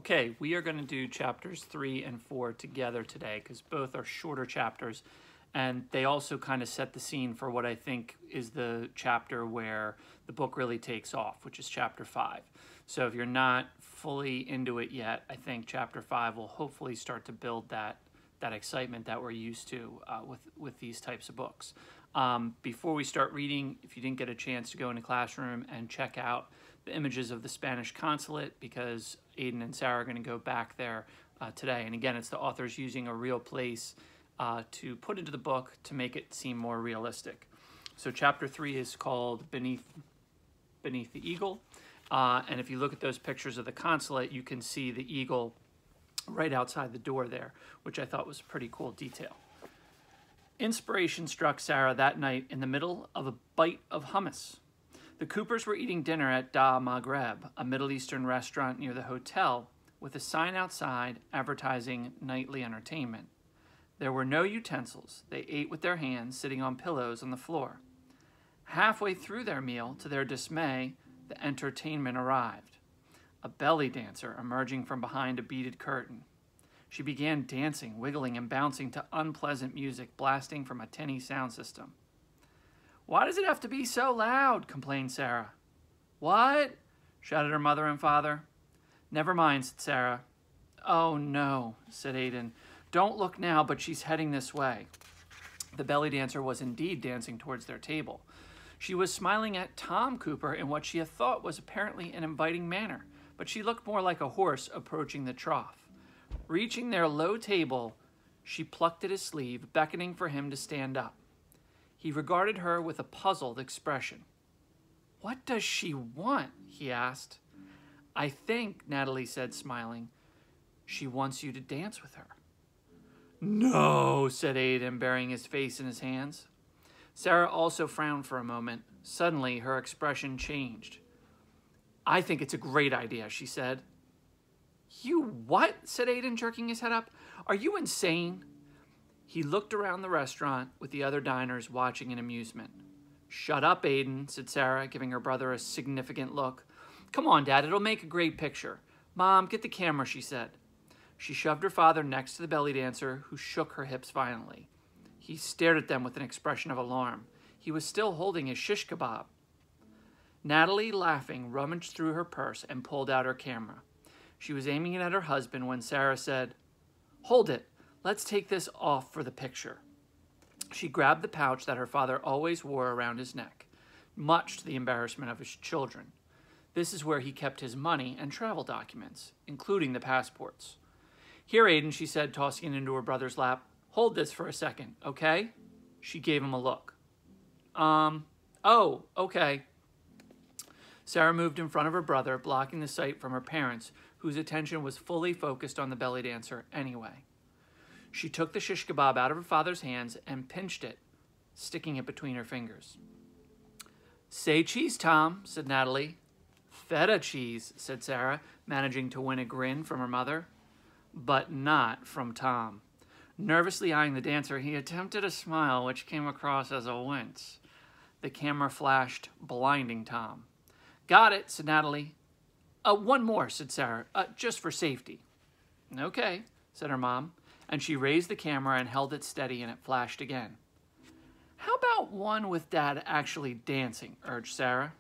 Okay, we are going to do chapters 3 and 4 together today because both are shorter chapters, and they also kind of set the scene for what I think is the chapter where the book really takes off, which is chapter 5. So if you're not fully into it yet, I think chapter 5 will hopefully start to build that excitement that we're used to with these types of books. Before we start reading, if you didn't get a chance to go in the classroom and check out the images of the Spanish consulate, because Aiden and Sarah are going to go back there today. And again, it's the authors using a real place to put into the book to make it seem more realistic. So chapter 3 is called Beneath the Eagle. And if you look at those pictures of the consulate, you can see the eagle right outside the door there, which I thought was a pretty cool detail. Inspiration struck Sarah that night in the middle of a bite of hummus. The Coopers were eating dinner at Da Maghreb, a Middle Eastern restaurant near the hotel, with a sign outside advertising nightly entertainment. There were no utensils. They ate with their hands, sitting on pillows on the floor. Halfway through their meal, to their dismay, the entertainment arrived. A belly dancer emerging from behind a beaded curtain. She began dancing, wiggling, and bouncing to unpleasant music blasting from a tinny sound system. "Why does it have to be so loud?" complained Sarah. "What?" shouted her mother and father. "Never mind," said Sarah. "Oh, no," said Aiden. "Don't look now, but she's heading this way." The belly dancer was indeed dancing towards their table. She was smiling at Tom Cooper in what she had thought was apparently an inviting manner, but she looked more like a horse approaching the trough. Reaching their low table, she plucked at his sleeve, beckoning for him to stand up. He regarded her with a puzzled expression. "What does she want?" he asked. "I think," Natalie said, smiling, "she wants you to dance with her." "No," said Aiden, burying his face in his hands. Sarah also frowned for a moment. Suddenly, her expression changed. "I think it's a great idea," she said. "You what?" said Aiden, jerking his head up. "Are you insane?" He looked around the restaurant with the other diners watching in amusement. "Shut up, Aiden," said Sarah, giving her brother a significant look. "Come on, Dad, it'll make a great picture." "Mom, get the camera," she said. She shoved her father next to the belly dancer, who shook her hips violently. He stared at them with an expression of alarm. He was still holding his shish kebab. Natalie, laughing, rummaged through her purse and pulled out her camera. She was aiming it at her husband when Sarah said, "Hold it. Let's take this off for the picture." She grabbed the pouch that her father always wore around his neck, much to the embarrassment of his children. This is where he kept his money and travel documents, including the passports. "Here, Aiden," she said, tossing it into her brother's lap. "Hold this for a second, okay?" She gave him a look. Oh, okay." Sarah moved in front of her brother, blocking the sight from her parents, whose attention was fully focused on the belly dancer anyway. She took the shish kebab out of her father's hands and pinched it, sticking it between her fingers. "Say cheese, Tom," said Natalie. "Feta cheese," said Sarah, managing to win a grin from her mother. But not from Tom. Nervously eyeing the dancer, he attempted a smile which came across as a wince. The camera flashed, blinding Tom. "Got it," said Natalie. One more," said Sarah, "just for safety." "Okay," said her mom, and she raised the camera and held it steady, and it flashed again. "How about one with Dad actually dancing?" urged Sarah.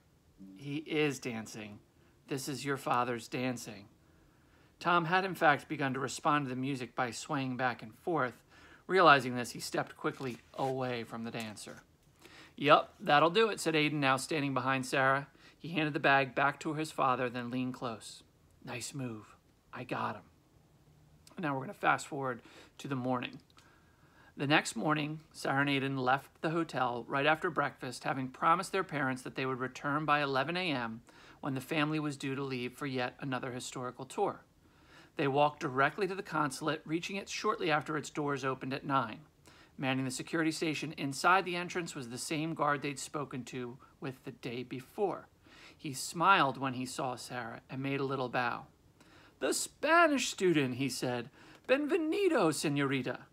"He is dancing. This is your father's dancing." Tom had in fact begun to respond to the music by swaying back and forth. Realizing this, he stepped quickly away from the dancer. "Yup, that'll do it," said Aiden, now standing behind Sarah. He handed the bag back to his father, then leaned close. "Nice move. I got him." Now we're going to fast forward to the morning. The next morning, Sarah and Aiden left the hotel right after breakfast, having promised their parents that they would return by 11 a.m. when the family was due to leave for yet another historical tour. They walked directly to the consulate, reaching it shortly after its doors opened at 9. Manning the security station inside the entrance was the same guard they'd spoken to with the day before. He smiled when he saw Sarah and made a little bow. "The Spanish student," he said. "Benvenido, señorita."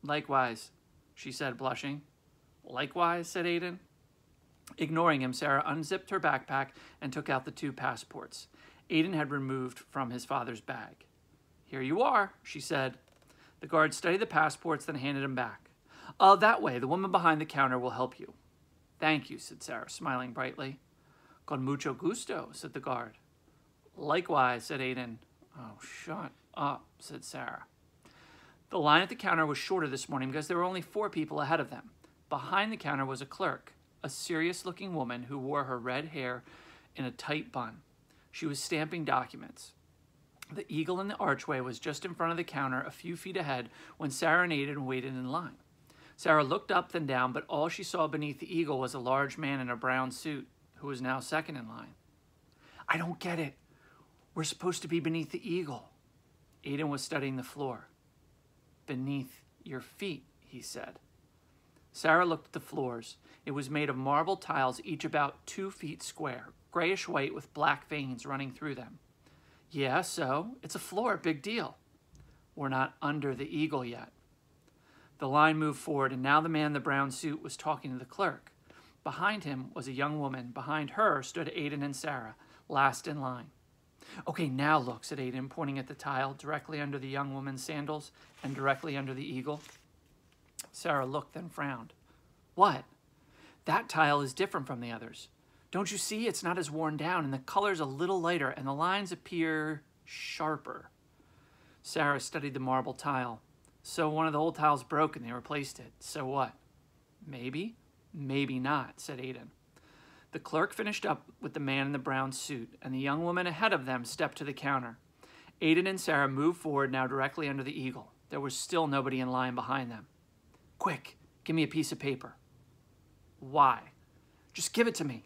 "Likewise," she said, blushing. "Likewise," said Aiden. Ignoring him, Sarah unzipped her backpack and took out the 2 passports. Aiden had removed from his father's bag. "Here you are," she said. The guard studied the passports, then handed him back. That way. The woman behind the counter will help you." "Thank you," said Sarah, smiling brightly. "Con mucho gusto," said the guard. "Likewise," said Aiden. "Oh, shut up," said Sarah. The line at the counter was shorter this morning because there were only 4 people ahead of them. Behind the counter was a clerk, a serious-looking woman who wore her red hair in a tight bun. She was stamping documents. The eagle in the archway was just in front of the counter a few feet ahead when Sarah and Aiden waited in line. Sarah looked up then down, but all she saw beneath the eagle was a large man in a brown suit who was now second in line. "I don't get it. We're supposed to be beneath the eagle." Aiden was studying the floor. "Beneath your feet," he said. Sarah looked at the floors. It was made of marble tiles, each about 2 feet square, grayish-white with black veins running through them. "Yeah, so? It's a floor, big deal." "We're not under the eagle yet." The line moved forward, and now the man in the brown suit was talking to the clerk. Behind him was a young woman. Behind her stood Aiden and Sarah, last in line. "Okay, now look," said Aiden, pointing at the tile directly under the young woman's sandals and directly under the eagle. Sarah looked, then frowned. "What?" "That tile is different from the others. Don't you see? It's not as worn down, and the color's a little lighter, and the lines appear sharper." Sarah studied the marble tile. "So one of the old tiles broke and they replaced it. So what?" "Maybe, maybe not," said Aiden. The clerk finished up with the man in the brown suit, and the young woman ahead of them stepped to the counter. Aiden and Sarah moved forward, now directly under the eagle. There was still nobody in line behind them. "Quick, give me a piece of paper." "Why?" "Just give it to me."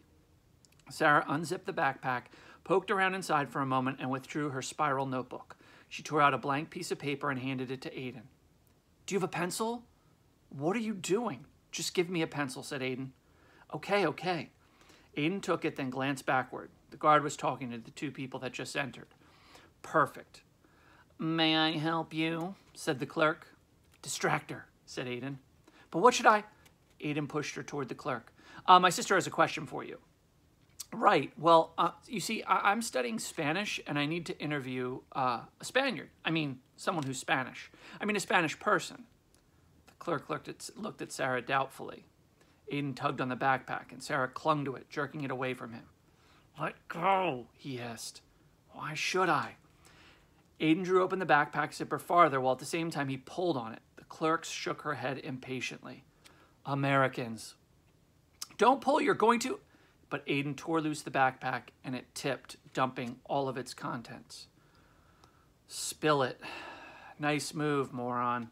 Sarah unzipped the backpack, poked around inside for a moment, and withdrew her spiral notebook. She tore out a blank piece of paper and handed it to Aiden. "Do you have a pencil?" "What are you doing?" "Just give me a pencil," said Aiden. Okay. Aiden took it, then glanced backward. The guard was talking to the 2 people that just entered. "Perfect." "May I help you?" said the clerk. "Distract her," said Aiden. "But what should I—" Aiden pushed her toward the clerk. My sister has a question for you." "Right. Well, you see, I'm studying Spanish, and I need to interview a Spaniard. I mean, someone who's Spanish. I mean, a Spanish person." The clerk looked at Sarah doubtfully. Aiden tugged on the backpack, and Sarah clung to it, jerking it away from him. "Let go," he hissed. "Why should I?" Aiden drew open the backpack zipper farther, while at the same time he pulled on it. The clerk shook her head impatiently. "Americans." "Don't pull, you're going to—" But Aiden tore loose the backpack, and it tipped, dumping all of its contents. "Spill it. Nice move, moron."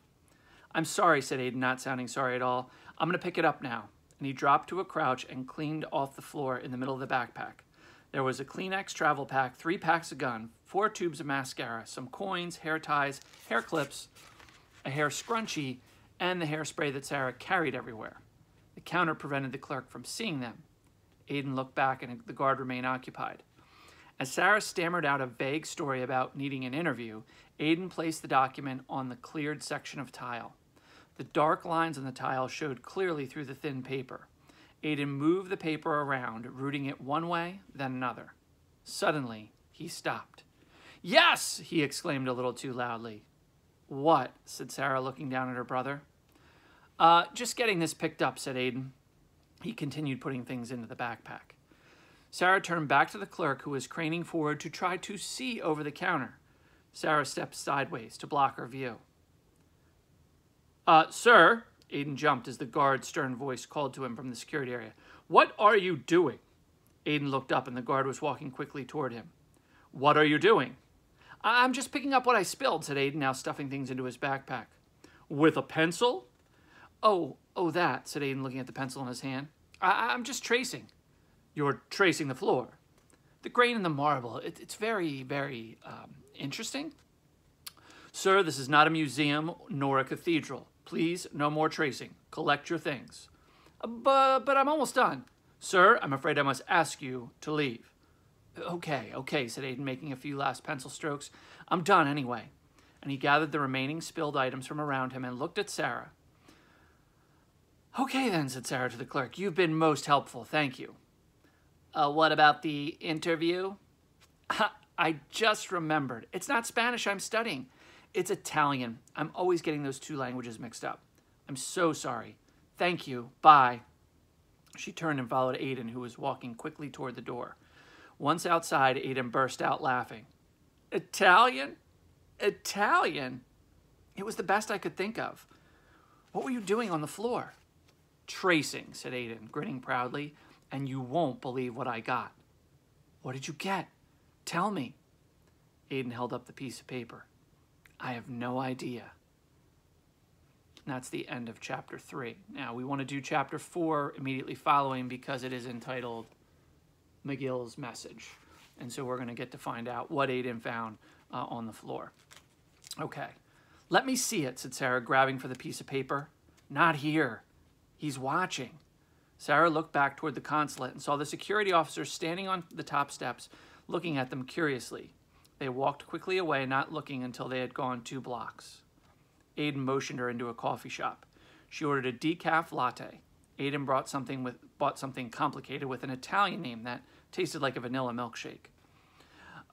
"I'm sorry," said Aiden, not sounding sorry at all. "I'm going to pick it up now." And he dropped to a crouch and cleaned off the floor in the middle of the backpack. There was a Kleenex travel pack, 3 packs of gum, 4 tubes of mascara, some coins, hair ties, hair clips, a hair scrunchie, and the hairspray that Sarah carried everywhere. The counter prevented the clerk from seeing them. Aiden looked back, and the guard remained occupied. As Sarah stammered out a vague story about needing an interview, Aiden placed the document on the cleared section of tile. The dark lines on the tile showed clearly through the thin paper. Aiden moved the paper around, rooting it one way, then another. Suddenly, he stopped. "Yes!" he exclaimed a little too loudly. "What?" said Sarah, looking down at her brother. Just getting this picked up," said Aiden. He continued putting things into the backpack. Sarah turned back to the clerk, who was craning forward to try to see over the counter. Sarah stepped sideways to block her view. Sir," Aiden jumped as the guard's stern voice called to him from the security area. "What are you doing?" Aiden looked up, and the guard was walking quickly toward him. "What are you doing?" "I'm just picking up what I spilled," said Aiden, now stuffing things into his backpack. "With a pencil?" Oh, that," said Aiden, looking at the pencil in his hand. I'm just tracing." "You're tracing the floor?" "The grain in the marble. It's very, very interesting." "Sir, this is not a museum nor a cathedral. Please, no more tracing. Collect your things." But I'm almost done." "Sir, I'm afraid I must ask you to leave." Okay, said Aiden, making a few last pencil strokes. "I'm done anyway." And he gathered the remaining spilled items from around him and looked at Sarah. "Okay then," said Sarah to the clerk. "You've been most helpful. Thank you." What about the interview?" I just remembered. It's not Spanish I'm studying. It's Italian. I'm always getting those two languages mixed up. I'm so sorry. Thank you. Bye. She turned and followed Aiden, who was walking quickly toward the door. Once outside, Aiden burst out laughing. Italian? Italian? It was the best I could think of. What were you doing on the floor? Tracing, said Aiden, grinning proudly, and you won't believe what I got. What did you get? Tell me. Aiden held up the piece of paper. I have no idea. And that's the end of chapter 3. Now, we want to do chapter 4 immediately following because it is entitled Magill's Message. And so we're going to get to find out what Aiden found on the floor. Okay. Let me see it, said Sarah, grabbing for the piece of paper. Not here. He's watching. Sarah looked back toward the consulate and saw the security officer standing on the top steps, looking at them curiously. They walked quickly away, not looking until they had gone 2 blocks. Aiden motioned her into a coffee shop. She ordered a decaf latte. Aiden bought something complicated with an Italian name that tasted like a vanilla milkshake.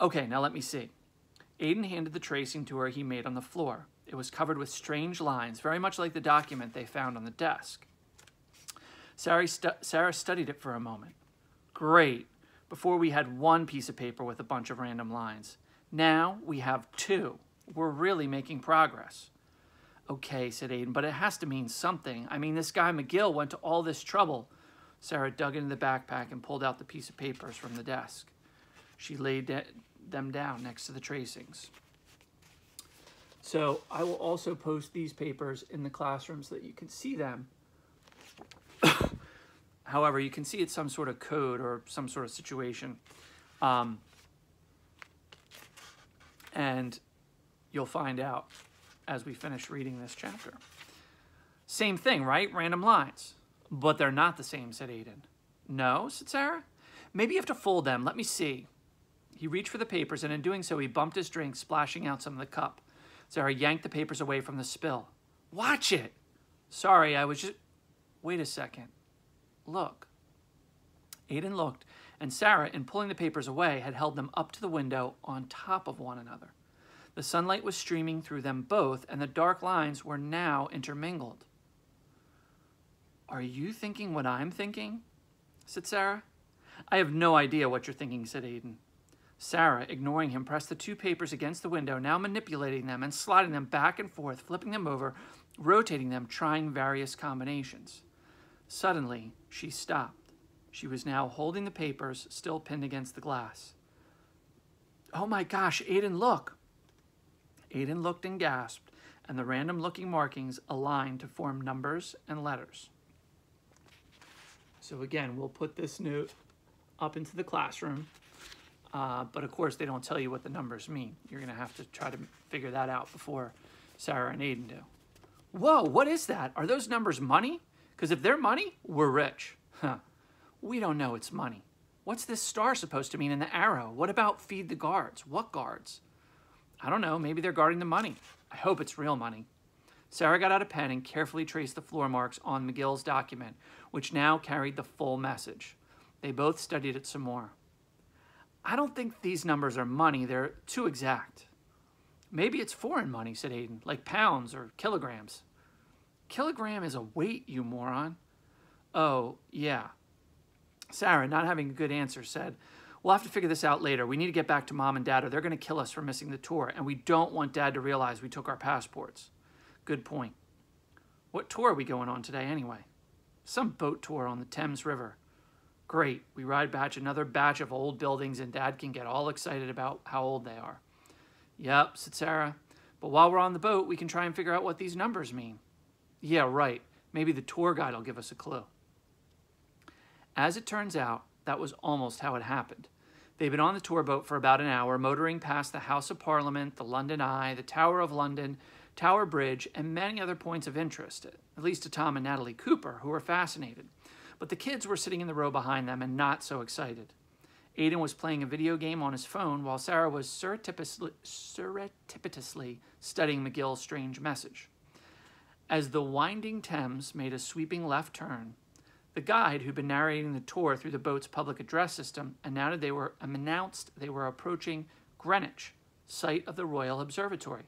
Okay, now let me see. Aiden handed the tracing to her he made on the floor. It was covered with strange lines, very much like the document they found on the desk. Sarah studied it for a moment. Great. Before we had 1 piece of paper with a bunch of random lines. Now we have 2. We're really making progress. Okay, said Aiden, but it has to mean something. I mean, this guy Magill went to all this trouble. Sarah dug into the backpack and pulled out the piece of papers from the desk. She laid them down next to the tracings. So I will also post these papers in the classroom so that you can see them. However, you can see it's some sort of code or some sort of situation. And you'll find out as we finish reading this chapter. Same thing, right? Random lines. But they're not the same, said Aiden. No, said Sarah. Maybe you have to fold them. Let me see. He reached for the papers, and in doing so, he bumped his drink, splashing out some of the cup. Sarah yanked the papers away from the spill. Watch it! Sorry, I was just... Wait a second. Look. Aiden looked, and Sarah, in pulling the papers away, had held them up to the window on top of one another. The sunlight was streaming through them both, and the dark lines were now intermingled. Are you thinking what I'm thinking? Said Sarah. I have no idea what you're thinking, said Aiden. Sarah, ignoring him, pressed the 2 papers against the window, now manipulating them and sliding them back and forth, flipping them over, rotating them, trying various combinations. Suddenly, she stopped. She was now holding the papers, still pinned against the glass. Oh my gosh, Aiden, look! Aiden looked and gasped, and the random-looking markings aligned to form numbers and letters. So again, we'll put this note up into the classroom, but of course they don't tell you what the numbers mean. You're going to have to try to figure that out before Sarah and Aiden do. Whoa, what is that? Are those numbers money? Because if they're money, we're rich. Huh. We don't know it's money. What's this star supposed to mean in the arrow? What about feed the guards? What guards? I don't know. Maybe they're guarding the money. I hope it's real money. Sarah got out a pen and carefully traced the floor marks on Magill's document, which now carried the full message. They both studied it some more. I don't think these numbers are money. They're too exact. Maybe it's foreign money, said Aiden, like pounds or kilograms. Kilogram is a weight, you moron. Oh, yeah. Sarah, not having a good answer, said, we'll have to figure this out later. We need to get back to Mom and Dad or they're going to kill us for missing the tour, and we don't want Dad to realize we took our passports. Good point. What tour are we going on today anyway? Some boat tour on the Thames River. Great. We ride another batch of old buildings and Dad can get all excited about how old they are. Yep, said Sarah. But while we're on the boat, we can try and figure out what these numbers mean. Yeah, right. Maybe the tour guide will give us a clue. As it turns out, that was almost how it happened. They'd been on the tour boat for about an hour, motoring past the House of Parliament, the London Eye, the Tower of London, Tower Bridge, and many other points of interest, at least to Tom and Natalie Cooper, who were fascinated. But the kids were sitting in the row behind them and not so excited. Aiden was playing a video game on his phone while Sarah was surreptitiously studying Magill's strange message. As the winding Thames made a sweeping left turn, the guide who'd been narrating the tour through the boat's public address system announced they were approaching Greenwich, site of the Royal Observatory.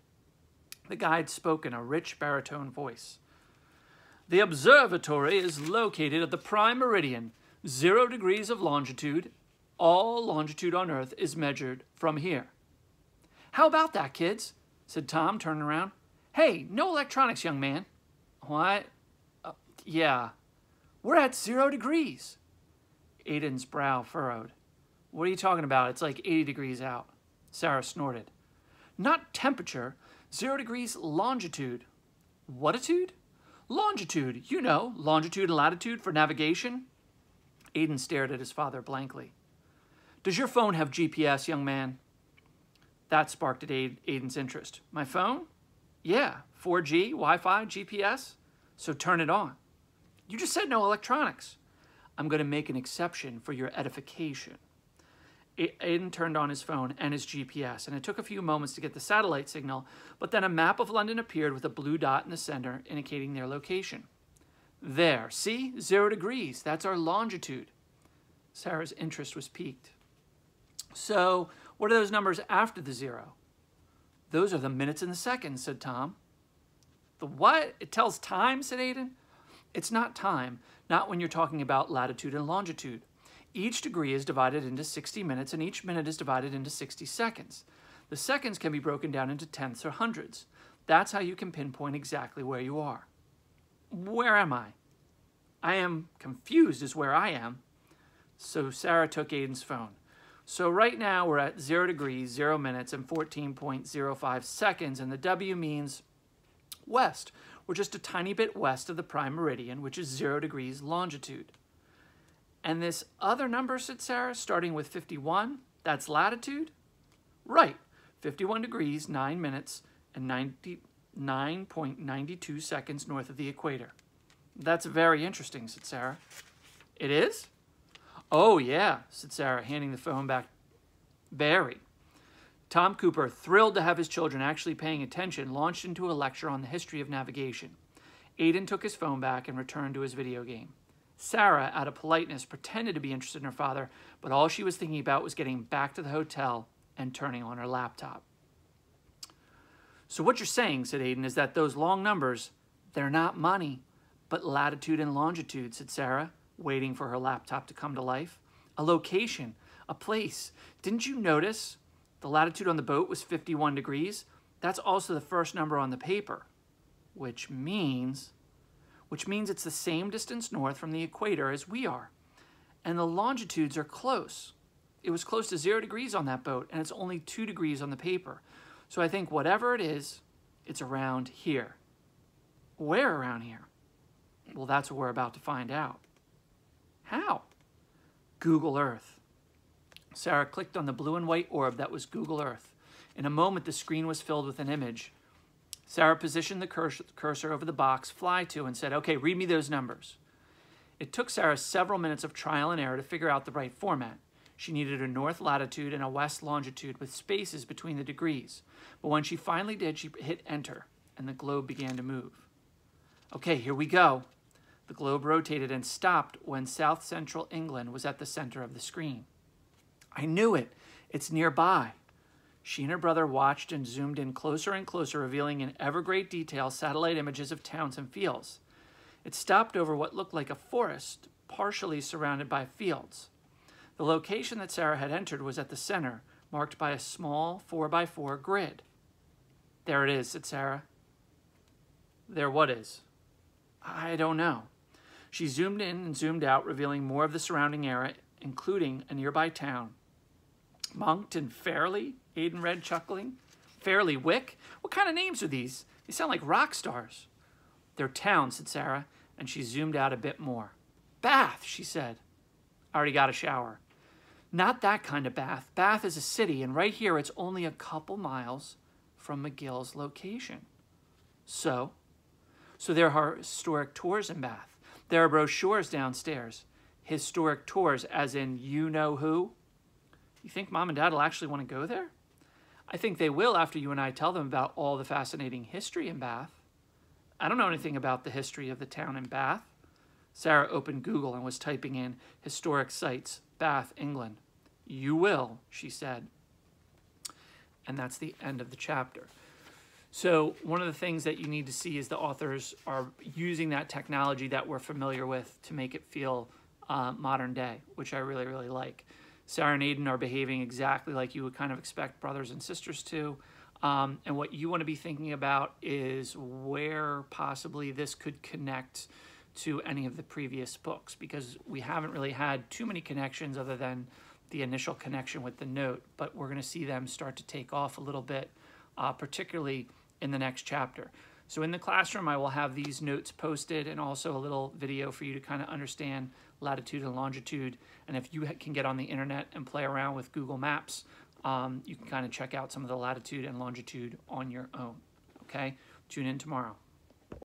The guide spoke in a rich baritone voice. The observatory is located at the prime meridian, 0 degrees of longitude. All longitude on Earth is measured from here. How about that, kids? Said Tom, turning around. Hey, no electronics, young man. What? Yeah. We're at 0 degrees. Aiden's brow furrowed. What are you talking about? It's like 80 degrees out. Sarah snorted. Not temperature, 0 degrees longitude. Whatitude? Longitude. You know, longitude and latitude for navigation. Aiden stared at his father blankly. Does your phone have GPS, young man? That sparked at Aiden's interest. My phone? Yeah, 4G, Wi-Fi, GPS. So turn it on. You just said no electronics. I'm going to make an exception for your edification. Aiden turned on his phone and his GPS, and it took a few moments to get the satellite signal, but then a map of London appeared with a blue dot in the center indicating their location. There, see? 0 degrees. That's our longitude. Sarah's interest was piqued. So, what are those numbers after the 0? Those are the minutes and the seconds, said Tom. The what? It tells time, said Aiden. It's not time, not when you're talking about latitude and longitude. Each degree is divided into 60 minutes, and each minute is divided into 60 seconds. The seconds can be broken down into tenths or hundreds. That's how you can pinpoint exactly where you are. Where am I? I am confused is where I am. So Sarah took Aiden's phone. So right now we're at 0 degrees, 0 minutes, and 14.05 seconds, and the W means west. We're just a tiny bit west of the prime meridian, which is 0 degrees longitude. And this other number, said Sarah, starting with 51, that's latitude? Right, 51 degrees, 9 minutes, and 99.92 seconds north of the equator. That's very interesting, said Sarah. It is? Oh, yeah, said Sarah, handing the phone back. Very. Tom Cooper, thrilled to have his children actually paying attention, launched into a lecture on the history of navigation. Aiden took his phone back and returned to his video game. Sarah, out of politeness, pretended to be interested in her father, but all she was thinking about was getting back to the hotel and turning on her laptop. So what you're saying, said Aiden, is that those long numbers, they're not money, but latitude and longitude, said Sarah, waiting for her laptop to come to life. A location, a place. Didn't you notice the latitude on the boat was 51 degrees? That's also the first number on the paper, which means it's the same distance north from the equator as we are. And the longitudes are close. It was close to 0 degrees on that boat, and it's only 2 degrees on the paper. So I think whatever it is, it's around here. Where around here? Well, that's what we're about to find out. How? Google Earth. Sarah clicked on the blue and white orb that was Google Earth. In a moment, the screen was filled with an image. Sarah positioned the cursor over the box, fly to, and said, okay, read me those numbers. It took Sarah several minutes of trial and error to figure out the right format. She needed a north latitude and a west longitude with spaces between the degrees. But when she finally did, she hit enter, and the globe began to move. Okay, here we go. The globe rotated and stopped when south-central England was at the center of the screen. I knew it. It's nearby. She and her brother watched and zoomed in closer and closer, revealing in ever great detail satellite images of towns and fields. It stopped over what looked like a forest, partially surrounded by fields. The location that Sarah had entered was at the center, marked by a small 4x4 grid. There it is, said Sarah. There what is? I don't know. She zoomed in and zoomed out, revealing more of the surrounding area, including a nearby town. Monkton Fairley? Aiden read, chuckling. Fairley Wick? What kind of names are these? They sound like rock stars. They're towns, said Sarah, and she zoomed out a bit more. Bath, she said. I already got a shower. Not that kind of Bath. Bath is a city, and right here it's only a couple miles from Magill's location. So there are historic tours in Bath. There are brochures downstairs. Historic tours, as in you-know-who. You think Mom and Dad will actually want to go there? I think they will after you and I tell them about all the fascinating history in Bath. I don't know anything about the history of the town in Bath. Sarah opened Google and was typing in historic sites, Bath, England. You will, she said. and that's the end of the chapter. So one of the things that you need to see is the authors are using that technology that we're familiar with to make it feel modern day, which I really, really like. Sarah and Aidan are behaving exactly like you would kind of expect brothers and sisters to. And what you want to be thinking about is where possibly this could connect to any of the previous books, because we haven't really had too many connections other than the initial connection with the note, but we're going to see them start to take off a little bit, particularly in the next chapter. So in the classroom, I will have these notes posted and also a little video for you to kind of understand latitude and longitude. And if you can get on the internet and play around with Google Maps, you can kind of check out some of the latitude and longitude on your own. Okay? Tune in tomorrow.